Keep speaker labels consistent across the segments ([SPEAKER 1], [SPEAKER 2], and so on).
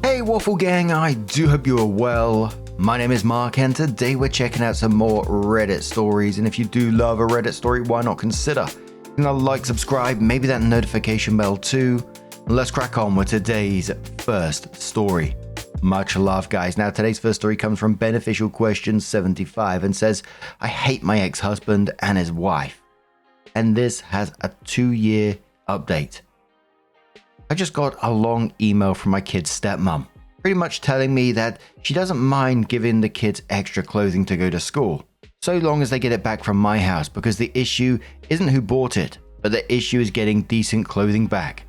[SPEAKER 1] Hey Waffle Gang, I do hope you are well. My name is Mark and today we're checking out some more Reddit stories, and if you do love a Reddit story, why not consider like, subscribe, maybe that notification bell too. Let's crack on with today's first story. Much love, guys. Now today's first story comes from Beneficial Question 75 and says, I hate my ex-husband and his wife. And this has a 2-year update. I just got a long email from my kid's stepmom, pretty much telling me that she doesn't mind giving the kids extra clothing to go to school, so long as they get it back from my house, because the issue isn't who bought it, but the issue is getting decent clothing back.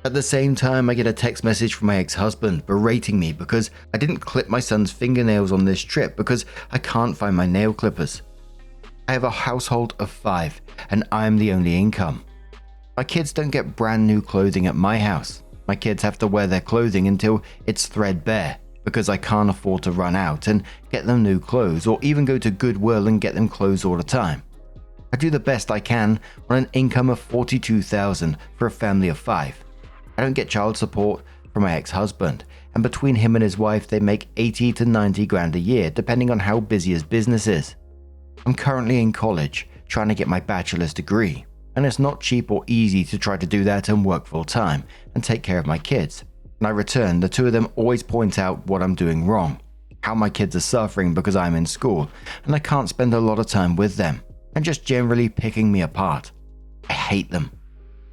[SPEAKER 1] At the same time, I get a text message from my ex-husband berating me because I didn't clip my son's fingernails on this trip because I can't find my nail clippers. I have a household of 5 and I'm the only income. My kids don't get brand new clothing at my house. My kids have to wear their clothing until it's threadbare because I can't afford to run out and get them new clothes or even go to Goodwill and get them clothes all the time. I do the best I can on an income of $42,000 for a family of 5. I don't get child support from my ex-husband, and between him and his wife they make 80 to 90 grand a year depending on how busy his business is. I'm currently in college trying to get my bachelor's degree. And it's not cheap or easy to try to do that and work full time and take care of my kids. When I return, the two of them always point out what I'm doing wrong, how my kids are suffering because I'm in school and I can't spend a lot of time with them, and just generally picking me apart. I hate them.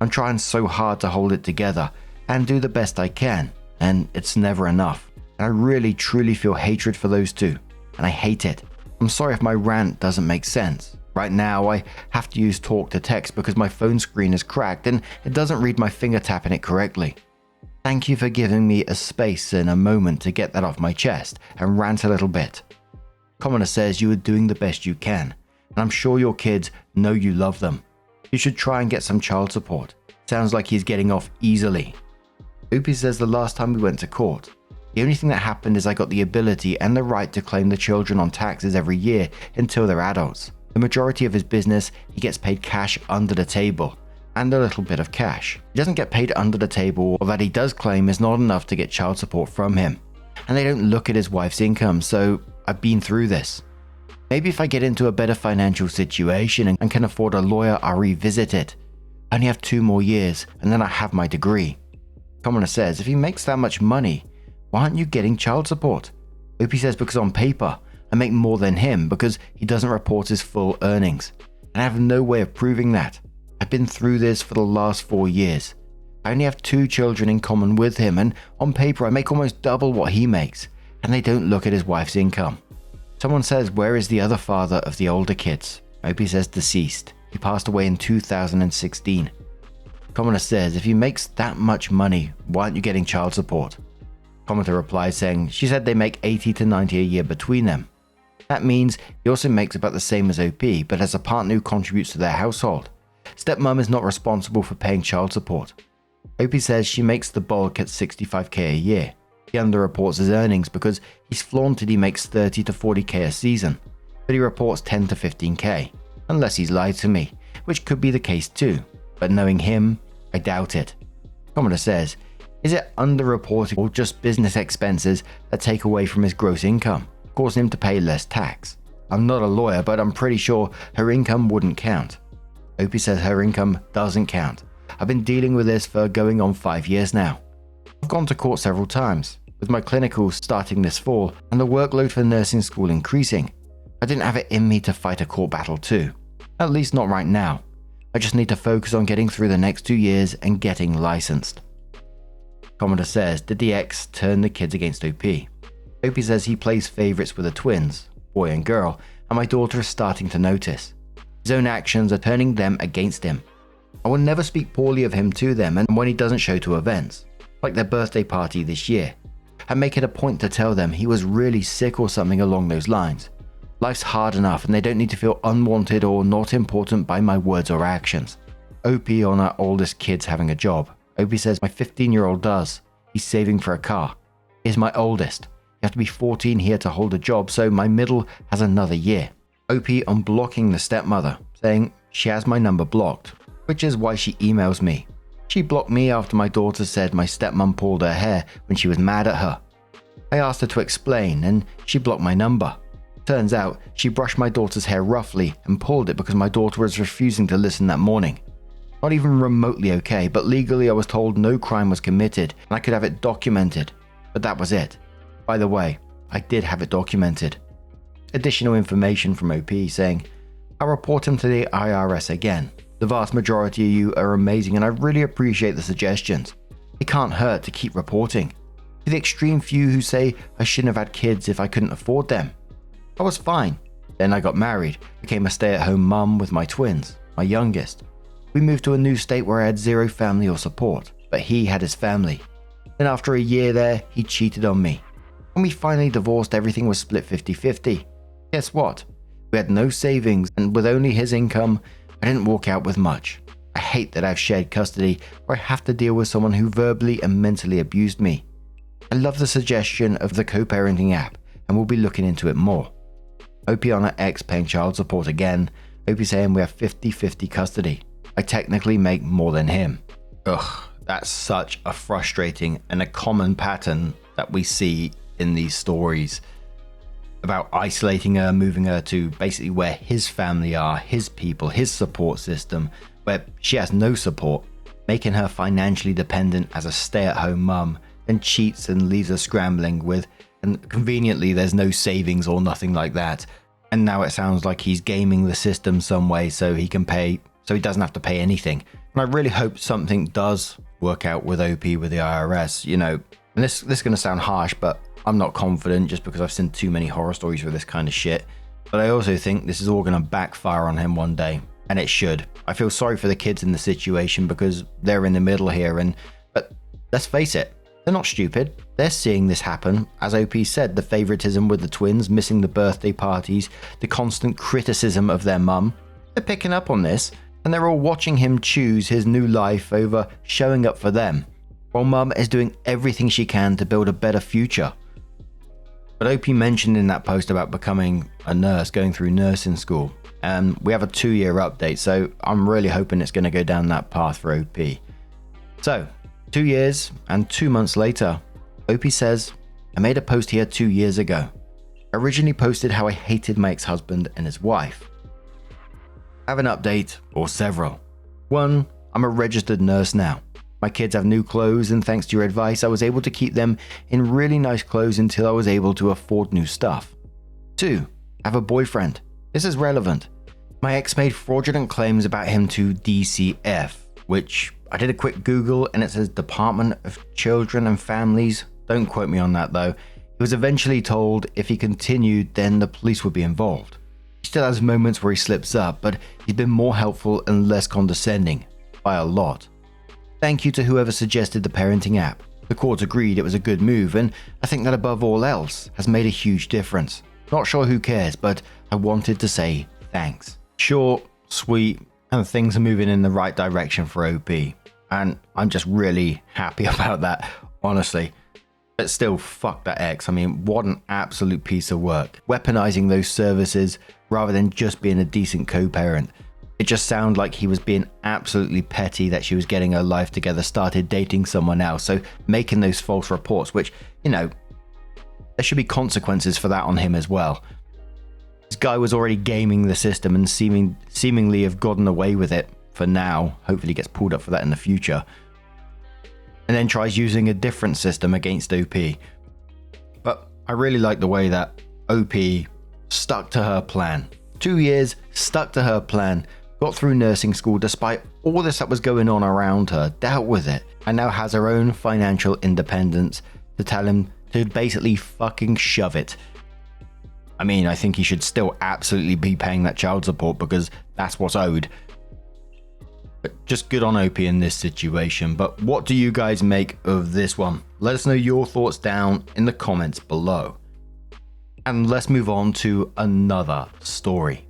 [SPEAKER 1] I'm trying so hard to hold it together and do the best I can, and it's never enough. And I really truly feel hatred for those two, and I hate it. I'm sorry if my rant doesn't make sense. Right now, I have to use talk to text because my phone screen is cracked and it doesn't read my finger tapping it correctly. Thank you for giving me a space and a moment to get that off my chest and rant a little bit. Commoner says you are doing the best you can, and I'm sure your kids know you love them. You should try and get some child support. Sounds like he's getting off easily. Opie says the last time we went to court, the only thing that happened is I got the ability and the right to claim the children on taxes every year until they're adults. The majority of his business, he gets paid cash under the table, and a little bit of cash. He doesn't get paid under the table, or that he does claim is not enough to get child support from him. And they don't look at his wife's income, so I've been through this. Maybe if I get into a better financial situation and can afford a lawyer, I'll revisit it. I only have 2 more years, and then I have my degree. Commoner says, if he makes that much money, why aren't you getting child support? Opie says, because on paper, I make more than him because he doesn't report his full earnings, and I have no way of proving that. I've been through this for the last 4 years. I only have 2 children in common with him, and on paper I make almost double what he makes, and they don't look at his wife's income. Someone says, where is the other father of the older kids? Opie says deceased. He passed away in 2016. Commoner says, if he makes that much money, why aren't you getting child support? Commenter replies saying, she said they make 80 to 90 a year between them. That means he also makes about the same as OP, but has a partner who contributes to their household. Stepmom is not responsible for paying child support. OP says she makes the bulk at 65k a year. He underreports his earnings because he's flaunted he makes 30 to 40k a season, but he reports 10 to 15k, unless he's lied to me, which could be the case too, but knowing him, I doubt it. Commenter says, is it underreporting or just business expenses that take away from his gross income, causing him to pay less tax? I'm not a lawyer, but I'm pretty sure her income wouldn't count. Opie says her income doesn't count. I've been dealing with this for going on 5 years now. I've gone to court several times, with my clinicals starting this fall and the workload for nursing school increasing. I didn't have it in me to fight a court battle too. At least not right now. I just need to focus on getting through the next 2 years and getting licensed. Commenter says, did the ex turn the kids against OP? Opie says he plays favorites with the twins, boy and girl, and my daughter is starting to notice. His own actions are turning them against him. I will never speak poorly of him to them, and when he doesn't show to events, like their birthday party this year, I make it a point to tell them he was really sick or something along those lines. Life's hard enough and they don't need to feel unwanted or not important by my words or actions. OP on our oldest kid's having a job. Opie says my 15-year-old does. He's saving for a car. Here's my oldest. You have to be 14 here to hold a job, so my middle has another year. OP on blocking the stepmother, saying she has my number blocked, which is why she emails me. She blocked me after my daughter said my stepmom pulled her hair when she was mad at her. I asked her to explain and she blocked my number. Turns out she brushed my daughter's hair roughly and pulled it because my daughter was refusing to listen that morning. Not even remotely okay, but legally I was told no crime was committed and I could have it documented. But that was it. By the way, I did have it documented. Additional information from OP saying, I'll report him to the IRS again. The vast majority of you are amazing and I really appreciate the suggestions. It can't hurt to keep reporting. To the extreme few who say I shouldn't have had kids if I couldn't afford them. I was fine. Then I got married, became a stay-at-home mum with my twins, my youngest. We moved to a new state where I had zero family or support, but he had his family. Then after a year there, he cheated on me. When we finally divorced, everything was split 50-50. Guess what? We had no savings, and with only his income, I didn't walk out with much. I hate that I've shared custody where I have to deal with someone who verbally and mentally abused me. I love the suggestion of the co-parenting app and we'll be looking into it more. OP on her ex paying child support again, OP saying we have 50-50 custody. I technically make more than him. Ugh, that's such a frustrating and a common pattern that we see in these stories about isolating her, moving her to basically where his family are, his people, his support system, where she has no support, making her financially dependent as a stay-at-home mum, then cheats and leaves her scrambling with, and conveniently there's no savings or nothing like that. And now it sounds like he's gaming the system some way so he can pay, so he doesn't have to pay anything. And I really hope something does work out with OP with the IRS, you know, and this is going to sound harsh, but I'm not confident just because I've seen too many horror stories with this kind of shit. But I also think this is all going to backfire on him one day, and it should. I feel sorry for the kids in the situation because they're in the middle here, but let's face it, they're not stupid. They're seeing this happen. As OP said, the favoritism with the twins, missing the birthday parties, the constant criticism of their mum. They're picking up on this, and they're all watching him choose his new life over showing up for them, while mum is doing everything she can to build a better future. But OP mentioned in that post about becoming a nurse, going through nursing school, and we have a 2-year update, so I'm really hoping it's going to go down that path for OP. So, 2 years and 2 months later, OP says, I made a post here 2 years ago. I originally posted how I hated my ex-husband and his wife. I have an update, or several. 1, I'm a registered nurse now. My kids have new clothes, and thanks to your advice, I was able to keep them in really nice clothes until I was able to afford new stuff. 2, I have a boyfriend. This is relevant. My ex made fraudulent claims about him to DCF, which I did a quick Google and it says Department of Children and Families. Don't quote me on that though. He was eventually told if he continued, then the police would be involved. He still has moments where he slips up, but he's been more helpful and less condescending, by a lot. Thank you to whoever suggested the parenting app. The court agreed it was a good move, and I think that above all else has made a huge difference. Not sure who cares, but I wanted to say thanks. Short, sweet, and things are moving in the right direction for OP. And I'm just really happy about that, honestly. But still, fuck that ex. I mean, what an absolute piece of work. Weaponizing those services rather than just being a decent co-parent. It just sounded like he was being absolutely petty that she was getting her life together, started dating someone else. So making those false reports, which, you know, there should be consequences for that on him as well. This guy was already gaming the system and seemingly have gotten away with it for now. Hopefully he gets pulled up for that in the future. And then tries using a different system against OP. But I really like the way that OP stuck to her plan. 2 years, stuck to her plan, got through nursing school despite all this that was going on around her, dealt with it, and now has her own financial independence to tell him to basically fucking shove it. I mean, I think he should still absolutely be paying that child support because that's what's owed. But just good on OP in this situation. But what do you guys make of this one? Let us know your thoughts down in the comments below. And let's move on to another story.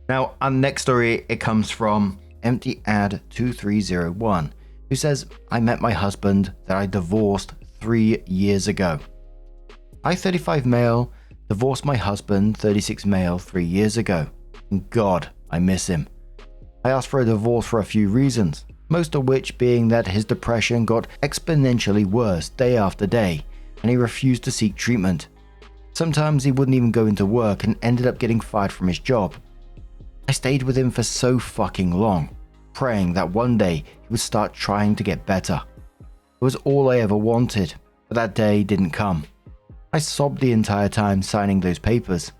[SPEAKER 1] Now, our next story, it comes from EmptyAd2301, who says, I met my husband that I divorced 3 years ago. I, 35 male, divorced my husband, 36 male, 3 years ago. And God, I miss him. I asked for a divorce for a few reasons. most of which being that his depression got exponentially worse day after day, and he refused to seek treatment. Sometimes he wouldn't even go into work and ended up getting fired from his job. I stayed with him for so fucking long, praying that one day he would start trying to get better. It was all I ever wanted, but that day didn't come. I sobbed the entire time signing those papers.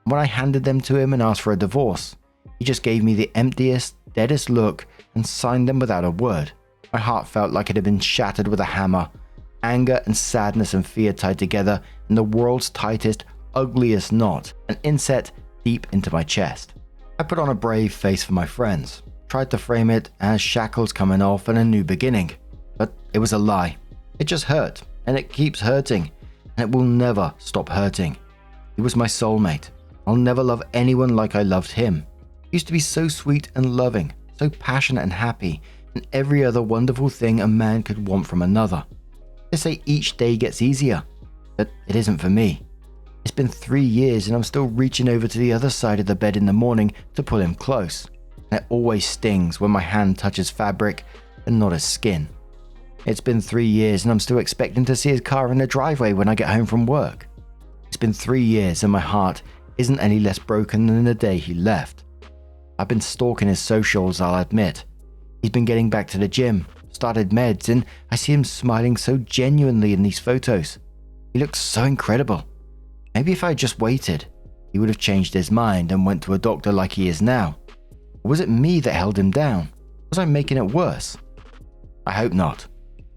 [SPEAKER 1] When I handed them to him and asked for a divorce, he just gave me the emptiest, deadest look and signed them without a word. My heart felt like it had been shattered with a hammer. Anger and sadness and fear tied together in the world's tightest, ugliest knot and inset deep into my chest. I put on a brave face for my friends, tried to frame it as shackles coming off and a new beginning. But it was a lie. It just hurt, and it keeps hurting, and it will never stop hurting. He was my soulmate. I'll never love anyone like I loved him. He used to be so sweet and loving, so passionate and happy, and every other wonderful thing a man could want from another. They say each day gets easier, but it isn't for me. It's been 3 years and I'm still reaching over to the other side of the bed in the morning to pull him close. And it always stings when my hand touches fabric and not his skin. It's been 3 years and I'm still expecting to see his car in the driveway when I get home from work. It's been 3 years and my heart isn't any less broken than the day he left. I've been stalking his socials, I'll admit. He's been getting back to the gym, started meds, and I see him smiling so genuinely in these photos. He looks so incredible. Maybe if I just waited, he would have changed his mind and went to a doctor like he is now. Or was it me that held him down? Was I making it worse? I hope not.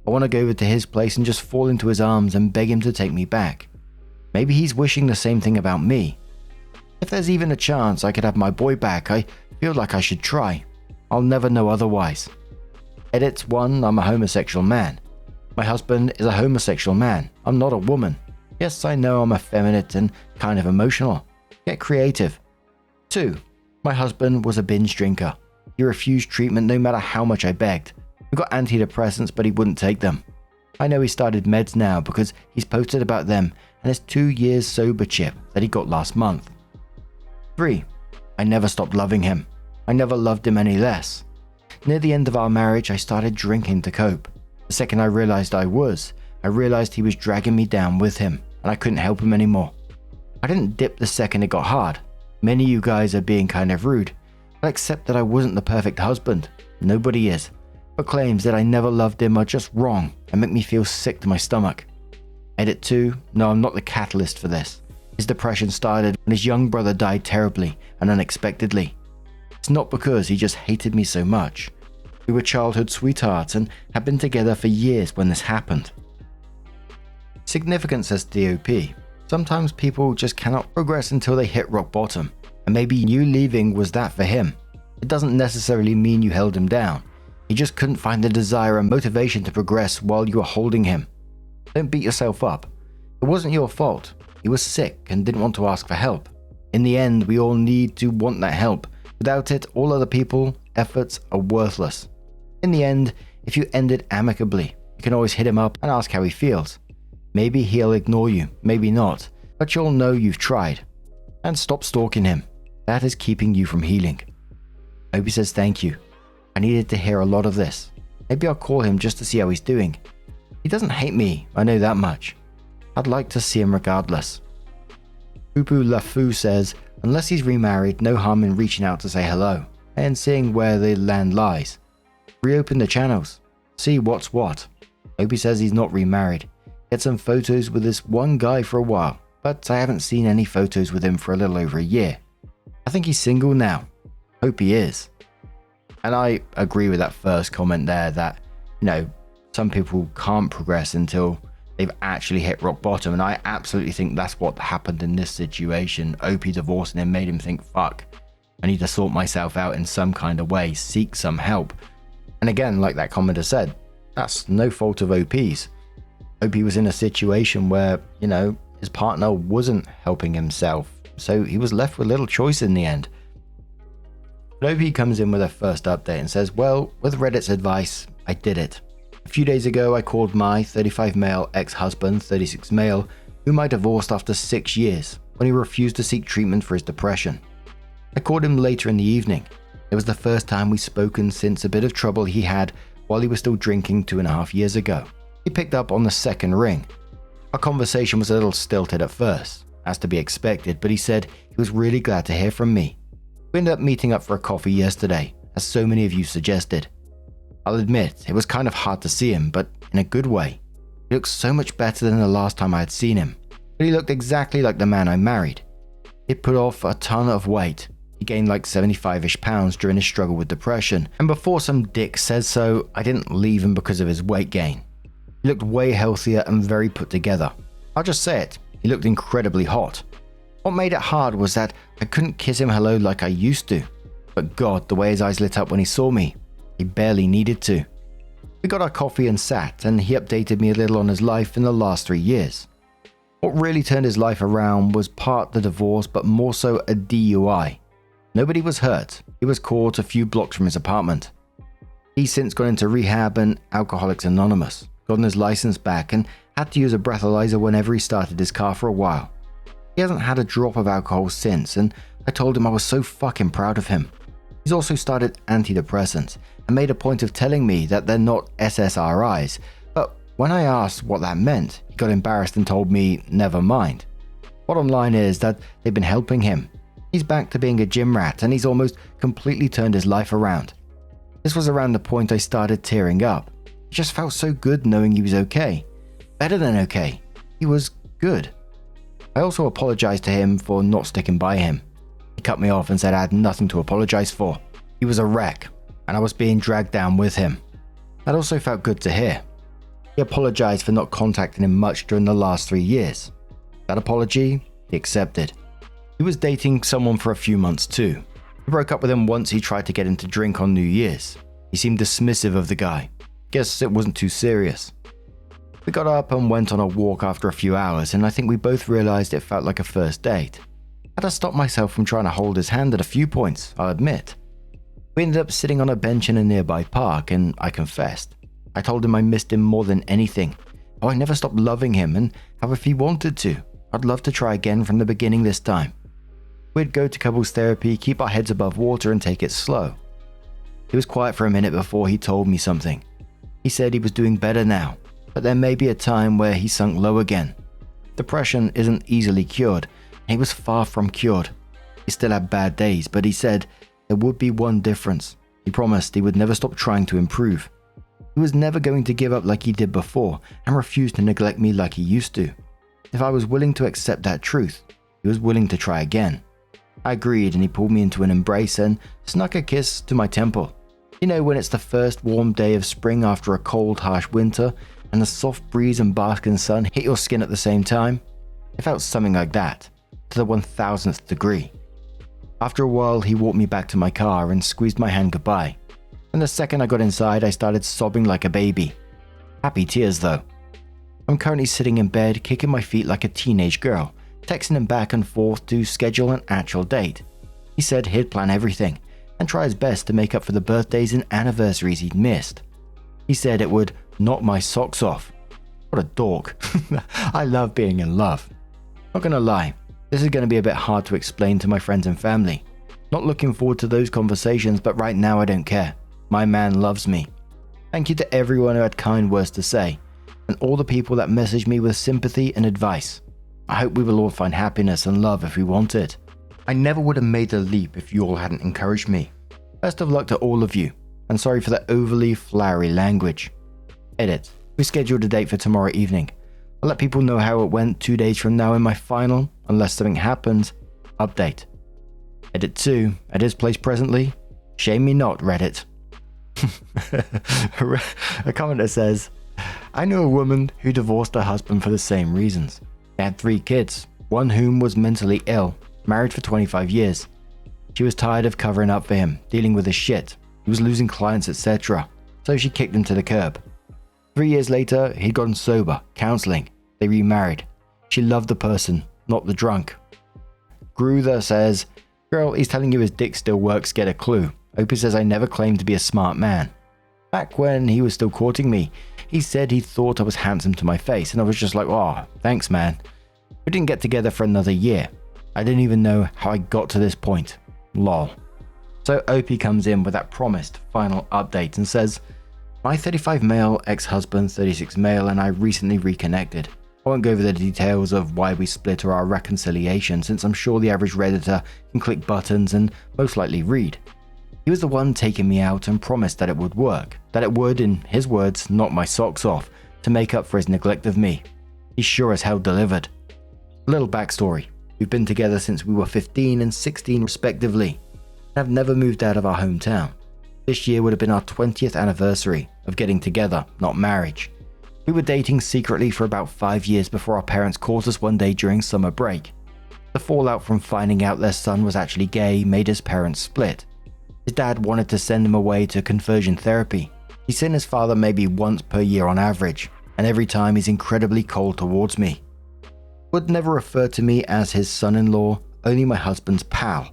[SPEAKER 1] I want to go over to his place and just fall into his arms and beg him to take me back. Maybe he's wishing the same thing about me. If there's even a chance I could have my boy back, I feel like I should try. I'll never know otherwise. Edit 1. I'm a homosexual man. My husband is a homosexual man. I'm not a woman. Yes, I know I'm effeminate and kind of emotional. Get creative. 2. My husband was a binge drinker. He refused treatment no matter how much I begged. We got antidepressants, but he wouldn't take them. I know he started meds now because he's posted about them and his 2 years sober chip that he got last month. 3. I never stopped loving him. I never loved him any less. Near the end of our marriage, I started drinking to cope. The second I realized I realized he was dragging me down with him, and I couldn't help him anymore. I didn't dip the second it got hard. Many of you guys are being kind of rude. I accept that I wasn't the perfect husband. Nobody is. But claims that I never loved him are just wrong and make me feel sick to my stomach. Edit 2. No, I'm not the catalyst for this. His depression started when his young brother died terribly and unexpectedly. It's not because he just hated me so much. We were childhood sweethearts and had been together for years when this happened. Significant, says DOP. Sometimes people just cannot progress until they hit rock bottom, and maybe you leaving was that for him. It doesn't necessarily mean you held him down. He just couldn't find the desire and motivation to progress while you were holding him. Don't beat yourself up. It wasn't your fault. He was sick and didn't want to ask for help. In the end, we all need to want that help. Without it, all other people, efforts are worthless. In the end, if you end it amicably, you can always hit him up and ask how he feels. Maybe he'll ignore you, maybe not, but you'll know you've tried. And stop stalking him. That is keeping you from healing. Obi says thank you. I needed to hear a lot of this. Maybe I'll call him just to see how he's doing. He doesn't hate me, I know that much. I'd like to see him regardless. Pupu Lafu says, unless he's remarried, no harm in reaching out to say hello, and seeing where the land lies. Reopen the channels. See what's what. Obi says he's not remarried. Get some photos with this one guy for a while, but I haven't seen any photos with him for a little over a year. I think he's single now. Hope he is. And I agree with that first comment there that, some people can't progress until they've actually hit rock bottom. And I absolutely think that's what happened in this situation. Opie divorcing him made him think, fuck, I need to sort myself out in some kind of way, seek some help. And again, like that commenter said, that's no fault of OP's. OP was in a situation where, his partner wasn't helping himself. So he was left with little choice in the end. But OP comes in with a first update and says, well, with Reddit's advice, I did it. A few days ago, I called my 35 male ex-husband, 36 male, whom I divorced after 6 years when he refused to seek treatment for his depression. I called him later in the evening, It was the first time we'd spoken since a bit of trouble he had while he was still drinking 2.5 years ago. He picked up on the second ring. Our conversation was a little stilted at first, as to be expected, but he said he was really glad to hear from me. We ended up meeting up for a coffee yesterday, as so many of you suggested. I'll admit, it was kind of hard to see him, but in a good way. He looked so much better than the last time I had seen him, but he looked exactly like the man I married. He'd put off a ton of weight. He gained like 75-ish pounds during his struggle with depression, and before some dick says so, I didn't leave him because of his weight gain. He looked way healthier and very put together. I'll just say it, he looked incredibly hot. What made it hard was that I couldn't kiss him hello like I used to, but God, the way his eyes lit up when he saw me, he barely needed to. We got our coffee and sat, and he updated me a little on his life in the last 3 years. What really turned his life around was part the divorce, but more so a DUI. Nobody was hurt. He was caught a few blocks from his apartment. He's since gone into rehab and Alcoholics Anonymous, gotten his license back, and had to use a breathalyzer whenever he started his car for a while. He hasn't had a drop of alcohol since, and I told him I was so fucking proud of him. He's also started antidepressants and made a point of telling me that they're not SSRIs, but when I asked what that meant, he got embarrassed and told me never mind. Bottom line is that they've been helping him. He's back to being a gym rat, and he's almost completely turned his life around. This was around the point I started tearing up. It just felt so good knowing he was okay. Better than okay. He was good. I also apologized to him for not sticking by him. He cut me off and said I had nothing to apologize for. He was a wreck, and I was being dragged down with him. That also felt good to hear. He apologized for not contacting him much during the last 3 years. That apology, he accepted. He was dating someone for a few months too. I broke up with him once he tried to get him to drink on New Year's. He seemed dismissive of the guy. Guess it wasn't too serious. We got up and went on a walk after a few hours, and I think we both realized it felt like a first date. I had to stop myself from trying to hold his hand at a few points, I'll admit. We ended up sitting on a bench in a nearby park, and I confessed. I told him I missed him more than anything, how I never stopped loving him, and how if he wanted to, I'd love to try again from the beginning this time. We'd go to couples therapy, keep our heads above water, and take it slow. He was quiet for a minute before he told me something. He said he was doing better now, but there may be a time where he sunk low again. Depression isn't easily cured, and he was far from cured. He still had bad days, but he said there would be one difference. He promised he would never stop trying to improve. He was never going to give up like he did before, and refused to neglect me like he used to. If I was willing to accept that truth, he was willing to try again. I agreed, and he pulled me into an embrace and snuck a kiss to my temple. You know, when it's the first warm day of spring after a cold, harsh winter, and the soft breeze and basking sun hit your skin at the same time? It felt something like that, to the 1000th degree. After a while, he walked me back to my car and squeezed my hand goodbye. And the second I got inside, I started sobbing like a baby. Happy tears, though. I'm currently sitting in bed, kicking my feet like a teenage girl, texting him back and forth to schedule an actual date. He said he'd plan everything, and try his best to make up for the birthdays and anniversaries he'd missed. He said it would knock my socks off. What a dork. I love being in love. Not gonna lie, this is gonna be a bit hard to explain to my friends and family. Not looking forward to those conversations, but right now I don't care. My man loves me. Thank you to everyone who had kind words to say, and all the people that messaged me with sympathy and advice. I hope we will all find happiness and love if we want it. I never would have made the leap if you all hadn't encouraged me. Best of luck to all of you, and sorry for the overly flowery language. Edit. We scheduled a date for tomorrow evening. I'll let people know how it went 2 days from now in my final, unless something happens, update. Edit 2. At his place presently. Shame me not, Reddit. A commenter says, I knew a woman who divorced her husband for the same reasons. They had 3 kids, one whom was mentally ill, married for 25 years. She was tired of covering up for him, dealing with his shit. He was losing clients, etc. So she kicked him to the curb. 3 years later, he'd gotten sober, counseling. They remarried. She loved the person, not the drunk. Gruther says, girl, he's telling you his dick still works, get a clue. Opie says I never claimed to be a smart man. Back when he was still courting me, he said he thought I was handsome to my face, and I was just like, oh, thanks man. We didn't get together for another year. I didn't even know how I got to this point. Lol. So Opie comes in with that promised final update and says, "My 35 male ex-husband, 36 male, and I recently reconnected. I won't go over the details of why we split or our reconciliation, since I'm sure the average Redditor can click buttons and most likely read. He was the one taking me out and promised that it would work, that it would, in his words, knock my socks off to make up for his neglect of me. He sure as hell delivered." A little backstory. We've been together since we were 15 and 16 respectively, and have never moved out of our hometown. This year would have been our 20th anniversary of getting together, not marriage. We were dating secretly for about 5 years before our parents caught us one day during summer break. The fallout from finding out their son was actually gay made his parents split. His dad wanted to send him away to conversion therapy. He's seen his father maybe once per year on average, and every time he's incredibly cold towards me. Would never refer to me as his son-in-law, only my husband's pal.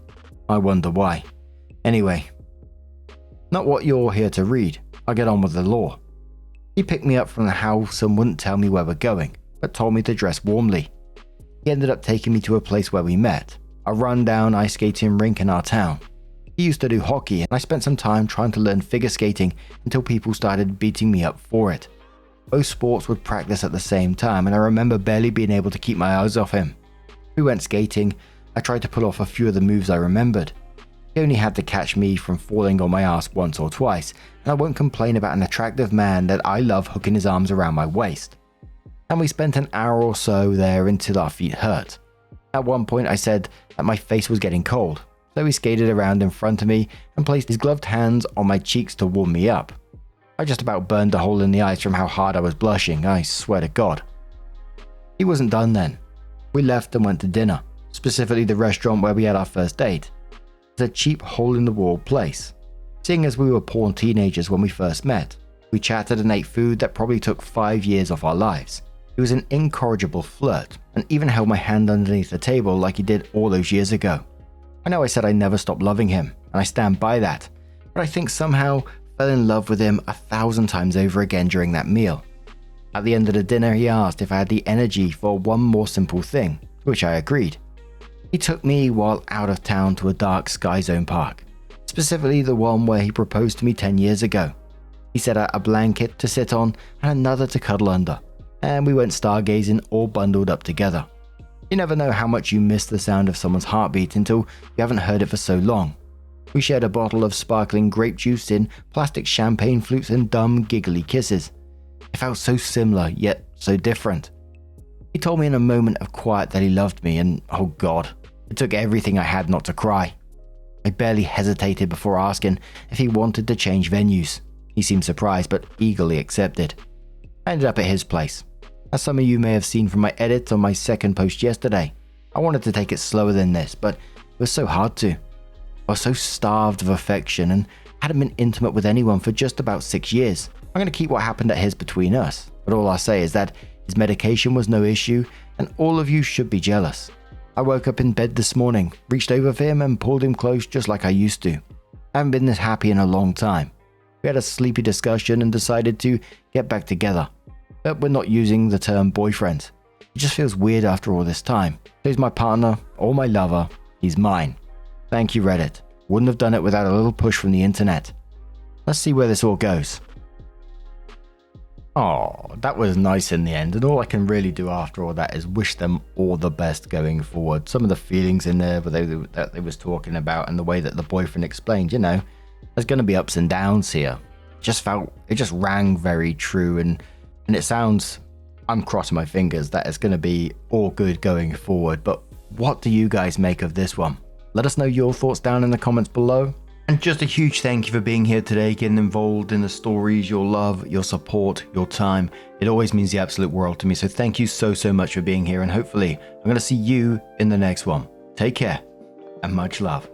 [SPEAKER 1] I wonder why. Anyway, not what you're here to read. I'll get on with the law. He picked me up from the house and wouldn't tell me where we're going, but told me to dress warmly. He ended up taking me to a place where we met, a run-down ice skating rink in our town. He used to do hockey, and I spent some time trying to learn figure skating until people started beating me up for it. Both sports would practice at the same time, and I remember barely being able to keep my eyes off him. We went skating. I tried to pull off a few of the moves I remembered. He only had to catch me from falling on my ass once or twice, and I won't complain about an attractive man that I love hooking his arms around my waist. And we spent an hour or so there until our feet hurt. At one point I said that my face was getting cold, so he skated around in front of me and placed his gloved hands on my cheeks to warm me up. I just about burned a hole in the ice from how hard I was blushing, I swear to God. He wasn't done then. We left and went to dinner, specifically the restaurant where we had our first date. It's a cheap hole-in-the-wall place. Seeing as we were poor teenagers when we first met, we chatted and ate food that probably took 5 years off our lives. He was an incorrigible flirt, and even held my hand underneath the table like he did all those years ago. I know I said I never stopped loving him, and I stand by that, but I think somehow fell in love with him 1,000 times over again during that meal. At the end of the dinner, he asked if I had the energy for one more simple thing, to which I agreed. He took me while out of town to a dark Sky Zone park, specifically the one where he proposed to me 10 years ago. He set out a blanket to sit on and another to cuddle under, and we went stargazing all bundled up together. You never know how much you miss the sound of someone's heartbeat until you haven't heard it for so long. We shared a bottle of sparkling grape juice in plastic champagne flutes and dumb giggly kisses. It felt so similar, yet so different. He told me in a moment of quiet that he loved me, and oh God, it took everything I had not to cry. I barely hesitated before asking if he wanted to change venues. He seemed surprised, but eagerly accepted. I ended up at his place. As some of you may have seen from my edit on my second post yesterday, I wanted to take it slower than this, but it was so hard to. I was so starved of affection and hadn't been intimate with anyone for just about 6 years. I'm going to keep what happened at his between us, but all I'll say is that his medication was no issue, and all of you should be jealous. I woke up in bed this morning, reached over for him and pulled him close just like I used to. I haven't been this happy in a long time. We had a sleepy discussion and decided to get back together. But we're not using the term boyfriend. It just feels weird after all this time. So he's my partner or my lover. He's mine. Thank you, Reddit. Wouldn't have done it without a little push from the internet. Let's see where this all goes. Oh, that was nice in the end, and all I can really do after all that is wish them all the best going forward. Some of the feelings in there that they was talking about and the way that the boyfriend explained, there's going to be ups and downs here. It just rang very true, and it sounds, I'm crossing my fingers that it's going to be all good going forward. But what do you guys make of this one? Let us know your thoughts down in the comments below. And just a huge thank you for being here today, getting involved in the stories, your love, your support, your time. It always means the absolute world to me. So thank you so much for being here, and hopefully I'm going to see you in the next one. Take care and much love.